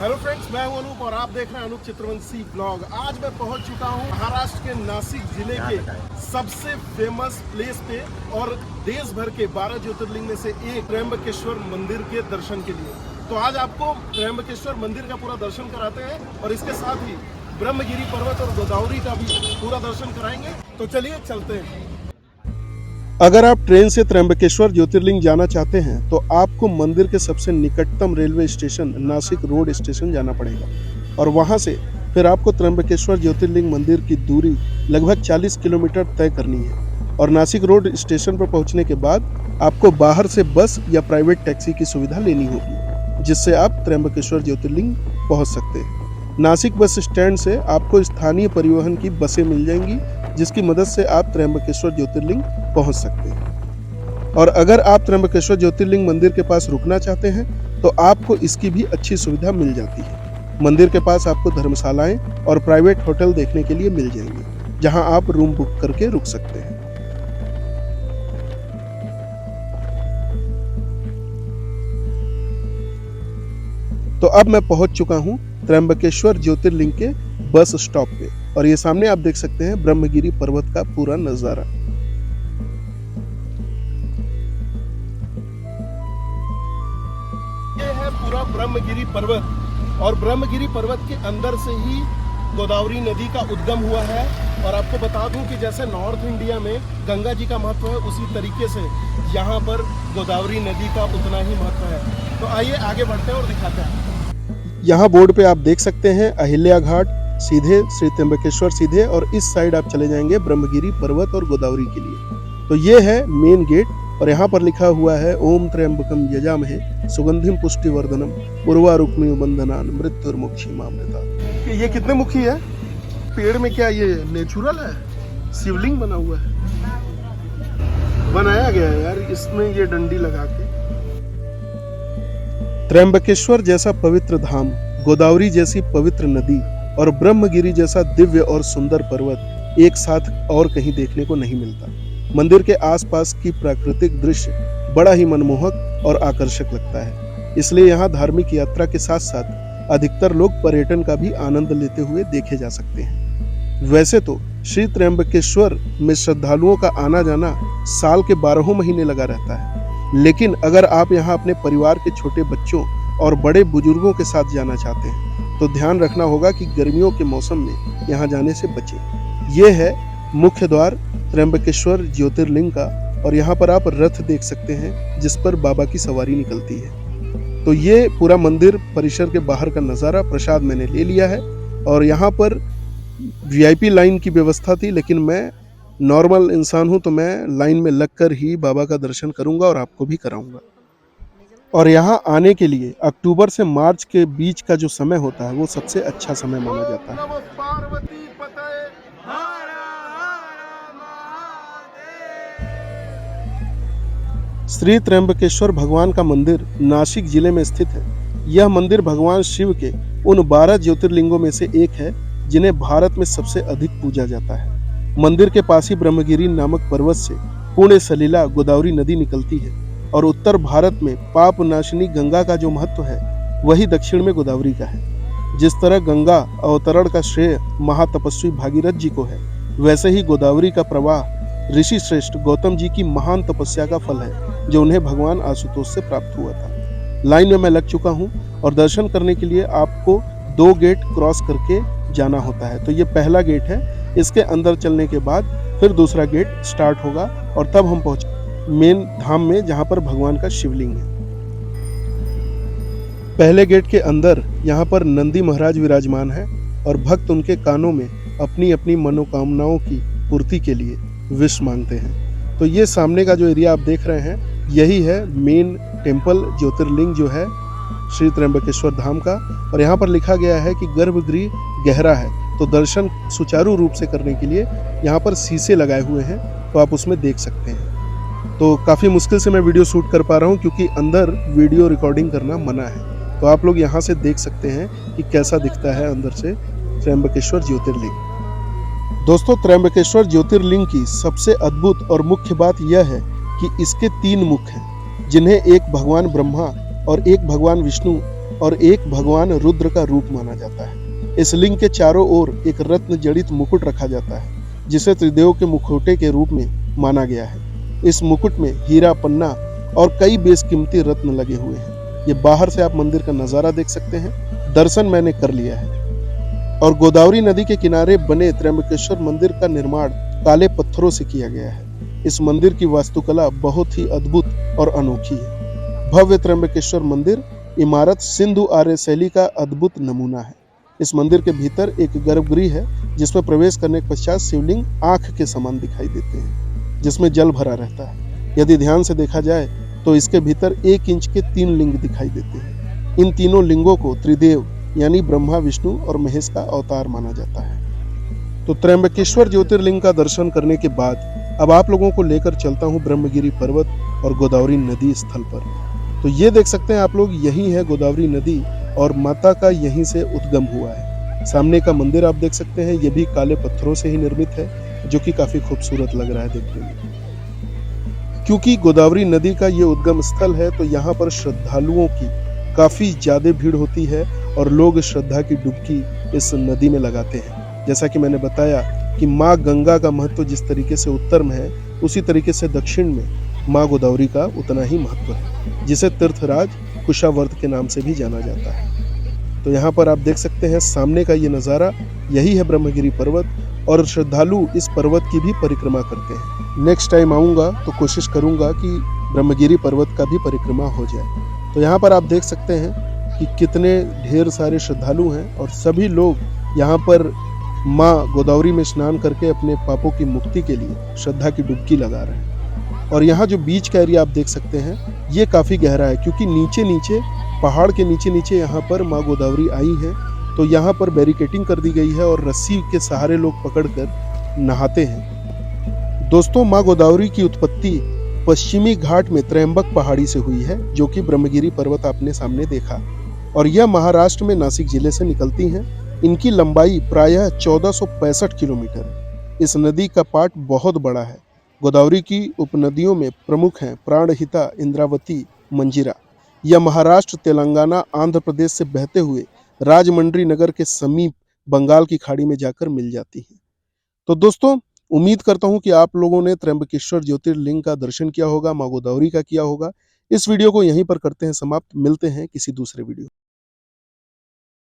Hello friends, मैं हूं अनूप और आप देख रहे हैं अनूप चित्रवंशी ब्लॉग। आज मैं पहुंच चुका हूं महाराष्ट्र के नासिक जिले के सबसे फेमस प्लेस पे और देश भर के 12 ज्योतिर्लिंग में से एक त्र्यंबकेश्वर मंदिर के दर्शन के लिए। तो आज आपको त्र्यंबकेश्वर मंदिर का पूरा दर्शन कराते हैं और इसके साथ ही ब्रह्मगिरी पर्वत और गोदावरी का भी पूरा दर्शन कराएंगे। तो चलिए चलते हैं। अगर आप ट्रेन से त्र्यंबकेश्वर ज्योतिर्लिंग जाना चाहते हैं तो आपको मंदिर के सबसे निकटतम railway station Nashik road station जाना पड़ेगा और वहां से फिर आपको त्र्यंबकेश्वर ज्योतिर्लिंग मंदिर की दूरी लगभग 40 किलोमीटर तय करनी है। और नासिक रोड स्टेशन पर पहुंचने के बाद आपको बाहर से बस या प्राइवेट टैक्सी की सुविधा लेनी होगी, जिससे आप त्र्यंबकेश्वर ज्योतिर्लिंग पहुंच सकते हैं। नासिक बस स्टैंड से आपको स्थानीय परिवहन की बसें मिल जाएंगी, जिसकी मदद से आप त्र्यंबकेश्वर ज्योतिर्लिंग पहुंच सकते हैं। और अगर आप त्र्यंबकेश्वर ज्योतिर्लिंग मंदिर के पास रुकना चाहते हैं तो आपको इसकी भी अच्छी सुविधा मिल जाती है। मंदिर के पास आपको धर्मशालाएं और प्राइवेट होटल देखने के लिए मिल जाएंगे, जहां आप रूम बुक करके रुक सकते हैं। तो अब मैं पहुंच चुका हूं त्र्यंबकेश्वर ज्योतिर्लिंग के बस स्टॉप पे और ये सामने आप देख सकते हैं ब्रह्मगिरी पर्वत का पूरा नजारा। ये है पूरा ब्रह्मगिरी पर्वत और ब्रह्मगिरी पर्वत के अंदर से ही गोदावरी नदी का उद्गम हुआ है। और आपको बता दूं कि जैसे नॉर्थ इंडिया में गंगा जी का महत्व है, उसी तरीके से यहाँ पर गोदावरी नदी का उतना ही महत्व है। तो आइए आगे बढ़ते हैं और दिखाते हैं। यहाँ बोर्ड पे आप देख सकते हैं अहिल्या घाट सीधे, श्री त्र्यंबकेश्वर सीधे, और इस साइड आप चले जाएंगे ब्रह्मगिरी पर्वत और गोदावरी के लिए। तो ये है मेन गेट और यहाँ पर लिखा हुआ है ओम त्र्यंबकम यजामहे सुगंधिम पुष्टिवर्धनम उर्वारुक्मिव बंधनान मृत्युर्मुक्षीमामृता। ये कितने मुखी है? पेड़ में क्या ये नेचुरल है? शिवलिंग बना हुआ है, बनाया गया है यार इसमें ये डंडी लगा के। त्र्यंबकेश्वर जैसा पवित्र धाम, गोदावरी जैसी पवित्र नदी और ब्रह्मगिरी जैसा दिव्य और सुंदर पर्वत एक साथ और कहीं देखने को नहीं मिलता। मंदिर के आसपास की प्राकृतिक दृश्य बड़ा ही मनमोहक और आकर्षक लगता है, इसलिए यहाँ धार्मिक यात्रा के साथ साथ अधिकतर लोग पर्यटन का भी आनंद लेते हुए देखे जा सकते हैं। वैसे तो श्री त्र्यंबकेश्वर में श्रद्धालुओं का आना जाना साल के 12 महीने लगा रहता है, लेकिन अगर आप यहाँ अपने परिवार के छोटे बच्चों और बड़े बुजुर्गों के साथ जाना चाहते हैं तो ध्यान रखना होगा कि गर्मियों के मौसम में यहाँ जाने से बचें। ये है मुख्य द्वार त्र्यंबकेश्वर ज्योतिर्लिंग का और यहाँ पर आप रथ देख सकते हैं जिस पर बाबा की सवारी निकलती है। तो ये पूरा मंदिर परिसर के बाहर का नज़ारा। प्रसाद मैंने ले लिया है और यहाँ पर वीआईपी लाइन की व्यवस्था थी, लेकिन मैं नॉर्मल इंसान हूँ तो मैं लाइन में लगकर ही बाबा का दर्शन करूंगा और आपको भी कराऊंगा। और यहाँ आने के लिए अक्टूबर से मार्च के बीच का जो समय होता है वो सबसे अच्छा समय माना जाता है। श्री त्र्यंबकेश्वर भगवान का मंदिर नासिक जिले में स्थित है। यह मंदिर भगवान शिव के उन 12 ज्योतिर्लिंगों में से एक है जिन्हें भारत में सबसे अधिक पूजा जाता है। मंदिर के पास ही ब्रह्मगिरी नामक पर्वत से पुण्य सलिला गोदावरी नदी निकलती है और उत्तर भारत में पाप नाशिनी गंगा का जो महत्व है वही दक्षिण में गोदावरी का है। जिस तरह गंगा अवतरण का श्रेय महातपस्वी भागीरथ जी को है, वैसे ही गोदावरी का प्रवाह ऋषि श्रेष्ठ गौतम जी की महान तपस्या का फल है, जो उन्हें भगवान आशुतोष से प्राप्त हुआ था। लाइन में मैं लग चुका हूँ और दर्शन करने के लिए आपको 2 गेट क्रॉस करके जाना होता है। तो ये पहला गेट है, इसके अंदर चलने के बाद फिर दूसरा गेट स्टार्ट होगा और तब हम पहुंचे मेन धाम में, जहां पर भगवान का शिवलिंग है। पहले गेट के अंदर यहाँ पर नंदी महाराज विराजमान है और भक्त उनके कानों में अपनी अपनी मनोकामनाओं की पूर्ति के लिए विश मांगते हैं। तो ये सामने का जो एरिया आप देख रहे हैं यही है मेन टेम्पल ज्योतिर्लिंग जो है श्री त्र्यंबकेश्वर धाम का। और यहाँ पर लिखा गया है कि गर्भगृह गहरा है, तो दर्शन सुचारू रूप से करने के लिए यहाँ पर शीशे लगाए हुए हैं, तो आप उसमें देख सकते हैं। तो काफ़ी मुश्किल से मैं वीडियो शूट कर पा रहा हूँ क्योंकि अंदर वीडियो रिकॉर्डिंग करना मना है। तो आप लोग यहाँ से देख सकते हैं कि कैसा दिखता है अंदर से त्र्यंबकेश्वर ज्योतिर्लिंग। दोस्तों, त्र्यंबकेश्वर ज्योतिर्लिंग की सबसे अद्भुत और मुख्य बात यह है कि इसके 3 मुख हैं, जिन्हें एक भगवान ब्रह्मा और एक भगवान विष्णु और एक भगवान रुद्र का रूप माना जाता है। इस लिंग के चारों ओर एक रत्न जड़ित मुकुट रखा जाता है, जिसे त्रिदेव के मुखौटे के रूप में माना गया है। इस मुकुट में हीरा, पन्ना और कई बेशकीमती रत्न लगे हुए हैं। ये बाहर से आप मंदिर का नजारा देख सकते हैं। दर्शन मैंने कर लिया है। और गोदावरी नदी के किनारे बने त्र्यंबकेश्वर मंदिर का निर्माण काले पत्थरों से किया गया है। इस मंदिर की वास्तुकला बहुत ही अद्भुत और अनोखी है। भव्य त्र्यंबकेश्वर मंदिर इमारत सिंधु आर्य शैली का अद्भुत नमूना है। इस मंदिर के भीतर एक गर्भगृह है, जिसमें प्रवेश करने के पश्चात शिवलिंग आंख के समान दिखाई देते हैं, जिसमें जल भरा रहता है। यदि ध्यान से देखा जाए तो इसके भीतर 1 इंच के 3 लिंग दिखाई देते हैं। इन तीनों लिंगों को त्रिदेव यानी ब्रह्मा, विष्णु और महेश का अवतार माना जाता है। तो त्र्यंबकेश्वर ज्योतिर्लिंग का दर्शन करने के बाद अब आप लोगों को लेकर चलता हूँ ब्रह्मगिरी पर्वत और गोदावरी नदी स्थल पर। तो ये देख सकते हैं आप लोग, यही है गोदावरी नदी और माता का यहीं से उद्गम हुआ है। सामने का मंदिर आप देख सकते हैं, ये भी काले पत्थरों से ही निर्मित है, जो कि काफी खूबसूरत लग रहा है देखने में। क्योंकि गोदावरी नदी का ये उद्गम स्थल है, तो यहाँ पर श्रद्धालुओं की काफी ज्यादा भीड़ होती है और लोग श्रद्धा की डुबकी इस नदी में लगाते हैं। जैसा कि मैंने बताया कि माँ गंगा का महत्व जिस तरीके से उत्तर में है, उसी तरीके से दक्षिण में माँ गोदावरी का उतना ही महत्व है, जिसे तीर्थराज कुशावर्त के नाम से भी जाना जाता है। तो यहाँ पर आप देख सकते हैं सामने का ये नज़ारा, यही है ब्रह्मगिरी पर्वत और श्रद्धालु इस पर्वत की भी परिक्रमा करते हैं। नेक्स्ट टाइम आऊँगा तो कोशिश करूँगा कि ब्रह्मगिरी पर्वत का भी परिक्रमा हो जाए। तो यहाँ पर आप देख सकते हैं कि कितने ढेर सारे श्रद्धालु हैं और सभी लोग यहाँ पर माँ गोदावरी में स्नान करके अपने पापों की मुक्ति के लिए श्रद्धा की डुबकी लगा रहे हैं। और यहाँ जो बीच का एरिया आप देख सकते हैं, ये काफ़ी गहरा है, क्योंकि नीचे नीचे पहाड़ के नीचे नीचे यहाँ पर माँ गोदावरी आई है। तो यहाँ पर बैरिकेटिंग कर दी गई है और रस्सी के सहारे लोग पकड़कर नहाते हैं। दोस्तों, माँ गोदावरी की उत्पत्ति पश्चिमी घाट में त्रयंबक पहाड़ी से हुई है, जो कि ब्रह्मगिरी पर्वत आपने सामने देखा, और यह महाराष्ट्र में नासिक जिले से निकलती हैं। इनकी लंबाई प्रायः 1465 किलोमीटर है। इस नदी का पाट बहुत बड़ा है। गोदावरी की उपनदियों में प्रमुख हैं प्राणहिता, इंद्रावती, मंजीरा। यह महाराष्ट्र, तेलंगाना, आंध्र प्रदेश से बहते हुए राजमंड्री नगर के समीप बंगाल की खाड़ी में जाकर मिल जाती है। तो दोस्तों, उम्मीद करता हूं कि आप लोगों ने त्र्यंबकेश्वर ज्योतिर्लिंग का दर्शन किया होगा, माँ गोदावरी का किया होगा। इस वीडियो को यहीं पर करते हैं समाप्त। मिलते हैं किसी दूसरे वीडियो।